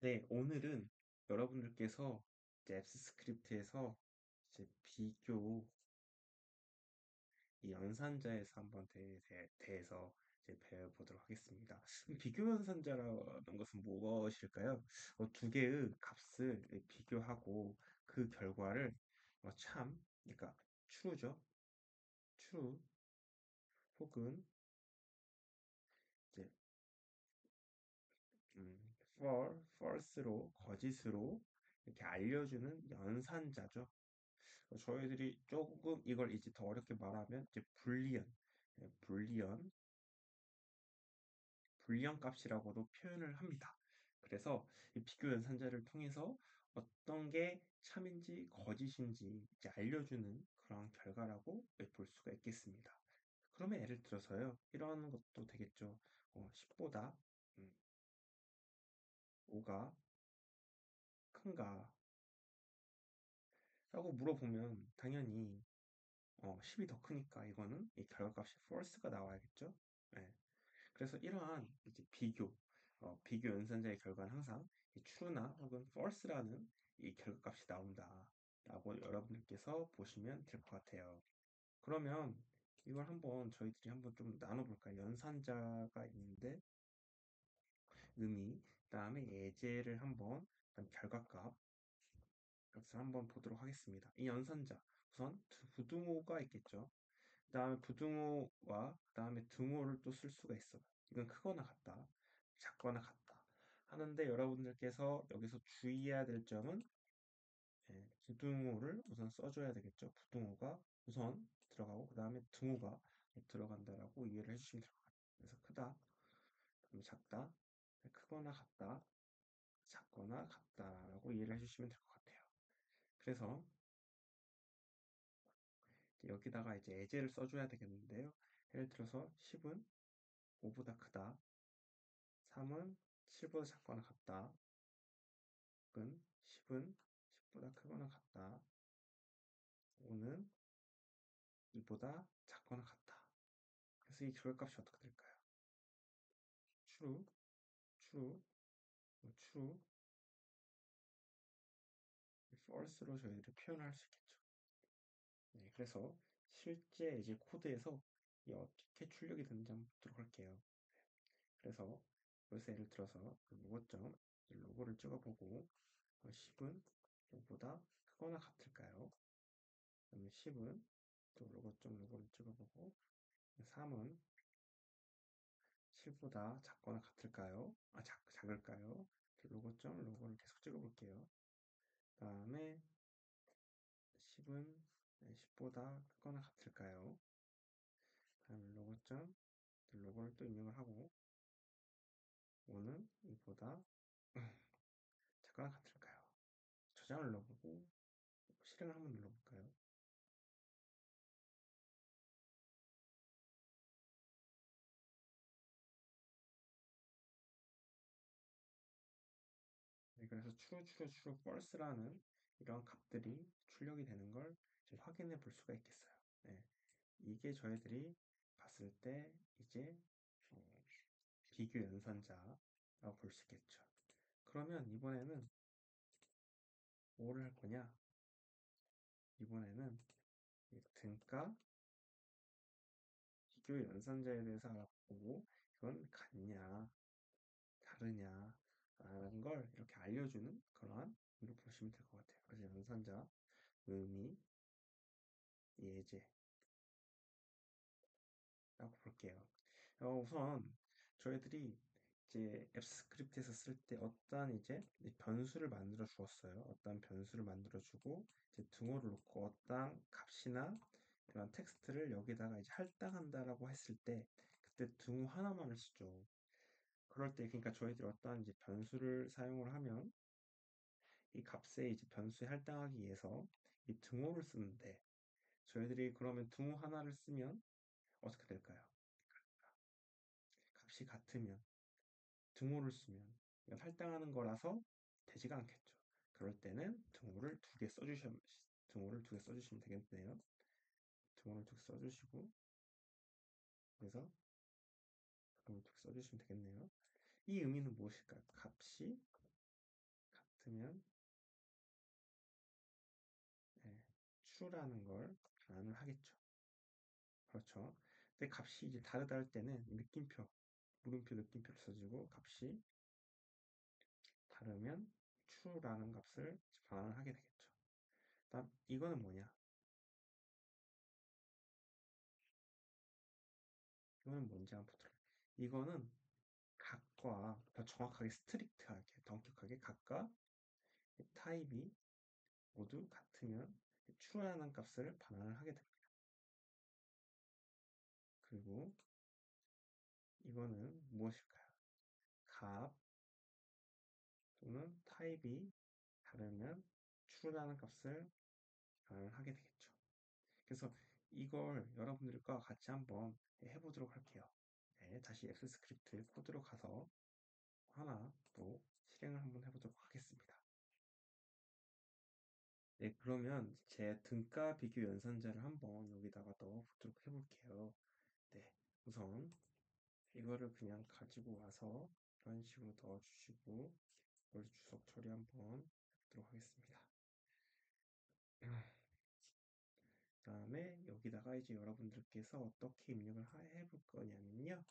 네, 오늘은 여러분들께서 이제 앱스 스크립트에서 이제 비교 이 연산자에서 한번 대해서 이제 배워보도록 하겠습니다. 비교 연산자라는 것은 무엇일까요? 두 개의 값을 비교하고 그 결과를 그러니까 true죠. true 혹은 이제 false로 거짓으로 이렇게 알려주는 연산자죠. 저희들이 조금 이걸 이제 더 어렵게 말하면 이제 예, 불리언 값이라고도 표현을 합니다. 그래서 이 비교 연산자를 통해서 어떤 게 참인지 거짓인지 이제 알려주는 그런 결과라고 볼 수가 있겠습니다. 그러면 예를 들어서요, 이런 것도 되겠죠. 10보다 5가 큰가? 라고 물어보면 당연히 10이 더 크니까 이거는 이 결과값이 false가 나와야겠죠. 네. 그래서 이러한 이제 비교 연산자의 결과는 항상 이 true나 혹은 false라는 이 결과값이 나온다라고 여러분들께서 보시면 될 것 같아요. 그러면 이걸 한번 저희들이 한번 좀 나눠볼까요? 연산자가 있는데 그다음에 예제를 한번 그다음 결과값 값을 한번 보도록 하겠습니다. 이 연산자 우선 부등호가 있겠죠. 그 다음에 부등호와 그 다음에 등호를 또 쓸 수가 있어요. 이건 크거나 같다, 작거나 같다 하는데 여러분들께서 여기서 주의해야 될 점은 부등호를 우선 써줘야 되겠죠. 부등호가 우선 들어가고 그 다음에 등호가 들어간다라고 이해를 해주시면 될 것 같아요. 그래서 크다, 그럼 작다, 크거나 같다, 작거나 같다라고 이해를 해주시면 될 것 같아요. 그래서 여기다가 이제 예제를 써줘야 되겠는데요. 예를 들어서 10은 5보다 크다. 3은 7보다 작거나 같다. 혹은 10은 10보다 크거나 같다. 5는 2보다 작거나 같다. 그래서 이 결과값이 어떻게 될까요? true, true, true, false로 저희들이 표현할 수 있겠죠. 네, 그래서 실제 이제 코드에서 이 어떻게 출력이 되는지 한번 보도록 할게요. 그래서 여기서 예를 들어서 로고점 로고를 찍어보고 10은 5보다 크거나 같을까요? 그러면 10은 또 로고점 로고를 찍어보고 3은 7보다 작거나 같을까요? 작을까요? 로고점 로고를 계속 찍어볼게요. 그 다음에 10은 10보다 크거나 같을까요? 다음에 로고점 로고를 또 입력을 하고 5는 2보다 작거나 같을까요? 저장을 눌러보고 실행을 한번 눌러볼까요? 네, 그래서 true, false라는 이런 값들이 출력이 되는 걸 이제 확인해 볼 수가 있겠어요. 네, 이게 저희들이 봤을 때 이제 어, 비교 연산자라고 볼 수 있겠죠. 그러면 이번에는 뭐를 할 거냐? 이번에는 이 등가 비교 연산자에 대해서 알아보고 이건 같냐, 다르냐 라는 걸 이렇게 알려주는 그러한 로 보시면 될 것 같아요. 그래서 연산자, 의미, 예제 라고 볼게요. 우선 저희들이 이제 앱 스크립트에서 쓸 때 어떠한 이제 변수를 만들어 주었어요. 어떠한 변수를 만들어 주고 이제 등호를 놓고 어떠한 값이나 이런 텍스트를 여기다가 이제 할당한다라고 했을 때 그때 등호 하나만을 쓰죠. 그럴 때 그러니까 저희들이 어떠한 이제 변수를 사용을 하면 이 값에 이제 변수에 할당하기 위해서 이 등호를 쓰는데 저희들이 그러면 등호 하나를 쓰면 어떻게 될까요? 값이 같으면 등호를 쓰면 이건 할당하는 거라서 되지가 않겠죠. 그럴 때는 등호를 두 개 써주시면 되겠네요. 등호를 두 개 써주시고 그래서 등호를 두 개 써주시면 되겠네요. 이 의미는 무엇일까요? 값이 같으면 예, true라는 걸 반환을 하겠죠. 그렇죠. 근데 값이 이제 다르다 할 때는 느낌표, 물음표 느낌표를 써주고 값이 다르면 true라는 값을 반환을 하게 되겠죠. 다음 이거는 뭐냐? 이거는 뭔지 한번 보도록. 이거는 각과 더 정확하게 스트릭트하게, 엄격하게 각과 타입이 모두 같으면 true라는 값을 반환을 하게 됩니다. 그리고 이거는 무엇일까요? 값 또는 타입이 다르면 true라는 값을 하게 되겠죠. 그래서 이걸 여러분들과 같이 한번 해보도록 할게요. 네, 다시 F 스크립트 코드로 가서 하나 또 실행을 한번 해보도록 하겠습니다. 네, 그러면 제 등가 비교 연산자를 한번 여기다가 넣어보도록 해볼게요. 네, 우선 이거를 그냥 가지고 와서 이런 식으로 넣어주시고 이걸 주석 처리 한번 해보도록 하겠습니다. 그다음에 여기다가 이제 여러분들께서 어떻게 입력을 해볼 거냐면요.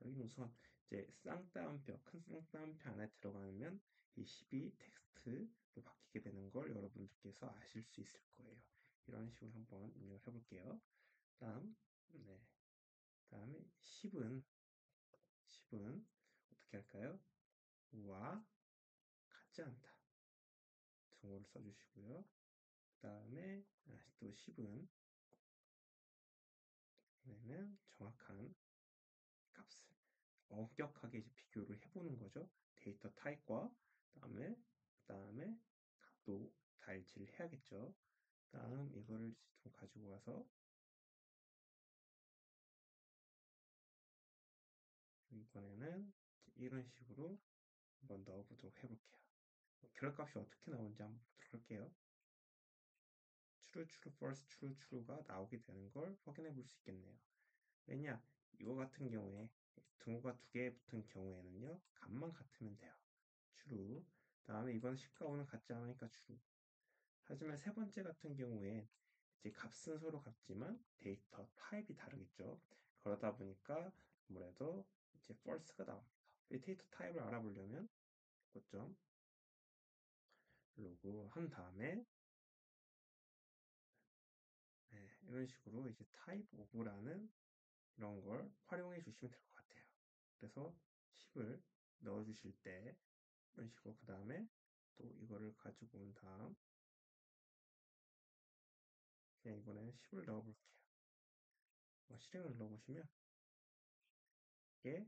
여기 우선 이제 쌍따옴표, 큰 쌍따옴표 안에 들어가면 이 12 텍스트로 바뀌게 되는 걸 여러분들께서 아실 수 있을 거예요. 이런 식으로 한번 입력을 해볼게요. 네. 다음에 10은 어떻게 할까요? 와 같지 않다. 등호를 써주시고요. 그 다음에 또 10은 그러면 정확한 값을 엄격하게 이제 비교를 해보는 거죠. 데이터 타입과 그다음에 값도 다 일치를 해야겠죠. 다음 이거를 좀 가지고 와서 이번에는 이런 식으로 한번 넣어보도록 해볼게요. 결합값이 어떻게 나오는지 한번 보도록 할게요. true, true, false, true, true가 나오게 되는 걸 확인해 볼 수 있겠네요. 왜냐? 이거 같은 경우에 등호가 두 개 붙은 경우에는요, 값만 같으면 돼요. true. 다음에 이건 10과 5는 같지 않으니까 true. 하지만 세 번째 같은 경우에 이제 값은 서로 같지만 데이터 타입이 다르겠죠. 그러다 보니까 아무래도 이제 false가 나옵니다. 이 데이터 타입을 알아보려면 고점 로그 한 다음에 네, 이런 식으로 이제 type of라는 이런 걸 활용해 주시면 될 것 같아요. 그래서 10을 넣어 주실 때 이런 식으로 그 다음에 또 이거를 가지고 온 다음 그냥 이번에는 10을 넣어 볼게요. 실행을 넣어 보시면 이게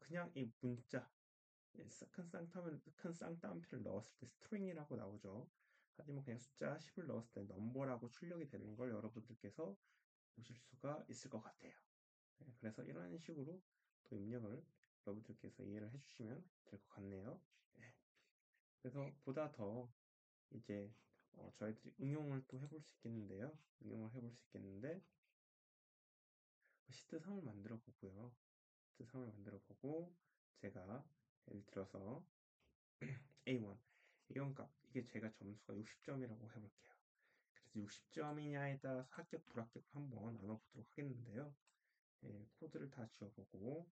그냥 이 문자 큰 쌍따옴표를 넣었을 때 스트링이라고 나오죠. 하지만 그냥 숫자 10을 넣었을 때 넘버라고 출력이 되는 걸 여러분들께서 보실 수가 있을 것 같아요. 네, 그래서 이런 식으로 또 입력을 여러분들께서 이해를 해주시면 될 것 같네요. 네, 그래서 보다 더 이제 저희들이 응용을 또 해볼 수 있겠는데요. 응용을 해볼 수 있겠는데 시트 3을 만들어 보고요. 시트 3을 만들어 보고 제가 예를 들어서 A1 A1 값 이게 제가 점수가 60점이라고 해볼게요. 그래서 60점이냐에 따라서 합격 불합격 한번 나눠보도록 하겠는데요. 코드를 다 지워보고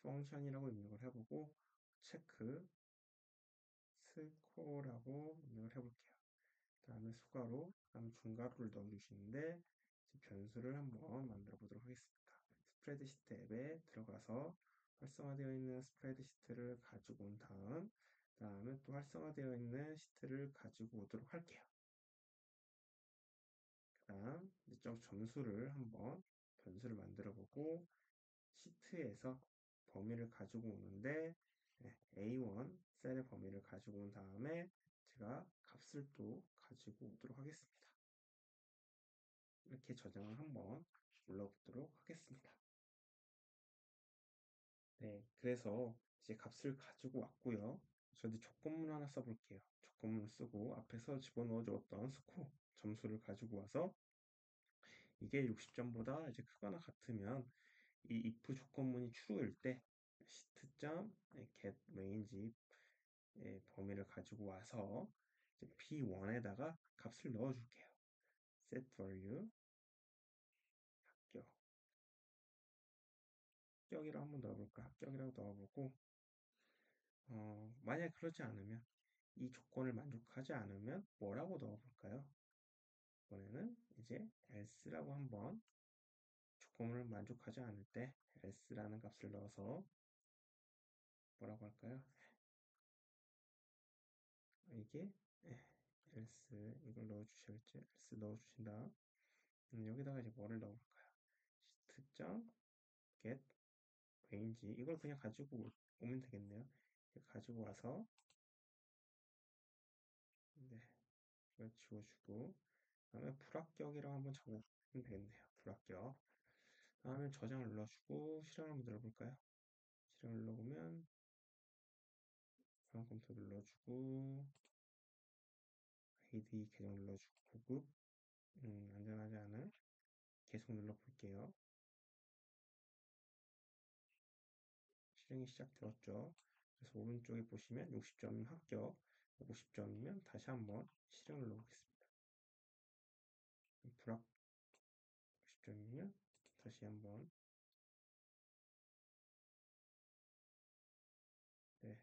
펑션이라고 입력을 해보고 체크 스코어라고 입력을 해볼게요. 다음에 수가로 다음 중괄호를 넣어주시는데 변수를 한번 만들어 보도록 하겠습니다. 스프레드시트 앱에 들어가서 활성화되어 있는 스프레드시트를 가지고 온 다음에 또 활성화되어 있는 시트를 가지고 오도록 할게요. 그 다음 이쪽 점수를 한번 변수를 만들어 보고 시트에서 범위를 가지고 오는데 A1 셀의 범위를 가지고 온 다음에 제가 값을 또 가지고 오도록 하겠습니다. 이렇게 저장을 한번 눌러보도록 하겠습니다. 네, 그래서 이제 값을 가지고 왔고요. 저도 조건문 하나 써볼게요. 조건문을 쓰고 앞에서 집어넣어 주었던 스코어 점수를 가지고 와서 이게 60점보다 이제 크거나 같으면 이 if 조건문이 true일 때 시트.get range 범위를 가지고 와서 이제 B1에다가 값을 넣어줄게요. set value 합격. 합격이라고 한번 넣어볼까? 합격이라고 넣어보고 만약 그렇지 않으면 이 조건을 만족하지 않으면 뭐라고 넣어볼까요? 이번에는 이제 else라고 한번 조건을 만족하지 않을 때 else라는 값을 넣어서 뭐라고 할까요? 이게 else 이걸 넣어주셔야겠죠? else 넣어주신다. 여기다가 이제 뭐를 넣어볼까요? get range 이걸 그냥 가지고 오면 되겠네요. 가지고 와서 네, 이걸 지워주고 다음에 불합격이라고 한번 적으면 되겠네요. 불합격. 다음에 저장을 눌러주고 실행을 한번 눌러볼까요? 실행을 눌러보면 다음 컴퓨터 눌러주고 아이디 계정 눌러주고 보급 안전하지 않은 계속 눌러볼게요. 실행이 시작되었죠. 그래서 오른쪽에 보시면 60점 합격, 50점이면 다시 한번 실행을 눌러보겠습니다. 불합 50점이면 다시 한번 네,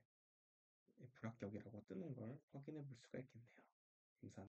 불합격이라고 뜨는 걸 확인해 볼 수가 있겠네요. 감사합니다.